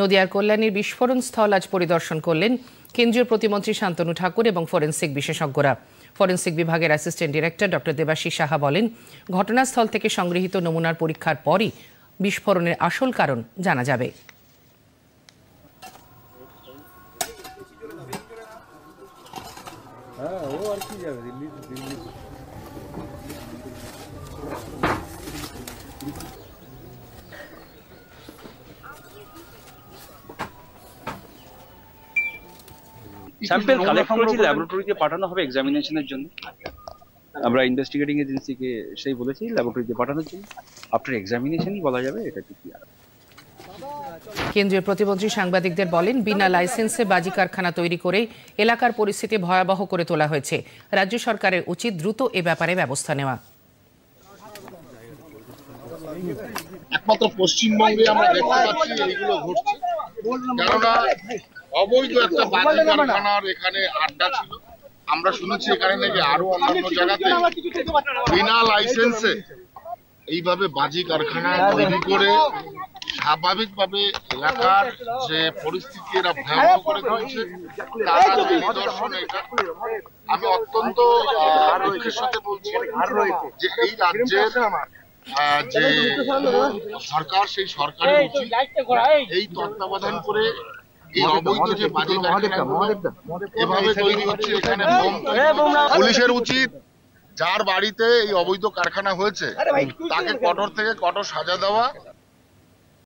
নদিয়ার কল্যাণীর বিস্ফোরণ স্থল আজ পরিদর্শন করলেন কেন্দ্রীয় প্রতিমন্ত্রী শান্তনু ঠাকুর এবং ফরেনসিক বিশেষজ্ঞরা। ফরেনসিক বিভাগের assistant director doctor Debashis Saha বলেন, ঘটনাস্থল থেকে সংগৃহীত নমুনার পরীক্ষার পরই বিস্ফোরণের আসল কারণ জানা যাবে। স্যাম্পল কালেক্ট করেছি, ল্যাবরেটরিতে পাঠানো হবে এক্সামিনেশনের জন্য। আমরা ইনভেস্টিগেটিং এজেন্সিকে সেই বলেছি ল্যাবরেটরিতে পাঠানোর জন্য। আফটার এক্সামিনেশনই বলা যাবে এটা কি। কেন্দ্রীয় প্রতিমন্ত্রী সাংবাদিকদের বলেন, বিনা লাইসেন্সে বাজি কারখানা তৈরি করে এলাকার পরিস্থিতি ভয়াবহ করে তোলা হয়েছে। রাজ্য সরকারের উচিত দ্রুত এ ব্যাপারে ব্যবস্থা নেওয়া। একমাত্র পশ্চিমবঙ্গে আমরা দেখতে পাচ্ছি এইগুলো ঘটছে, কেননা অবৈধ একটা বাজি কারখানার এখানে আড্ডা ছিল। আমরা শুনেছি এখানে নাকি আরো অন্যান্য জায়গাতে বিনা লাইসেন্সে এইভাবে বাজি কারখানা তৈরি করে স্বাভাবিকভাবে এলাকার যে পরিস্থিতি এরা ভয়াবহ করে তুলছে, তারা যে নিদর্শন এটা আমি অত্যন্ত দুঃখের সাথে বলছি যে এই রাজ্যের যে সরকার, সেই সরকারের উচিত এই তত্ত্বাবধান করে এই অবৈধ যে বাজি কারখানাগুলো এভাবে তৈরি হচ্ছে, এখানে পুলিশের উচিত যার বাড়িতে এই অবৈধ কারখানা হয়েছে তাকে কঠোর থেকে কঠোর সাজা দেওয়া।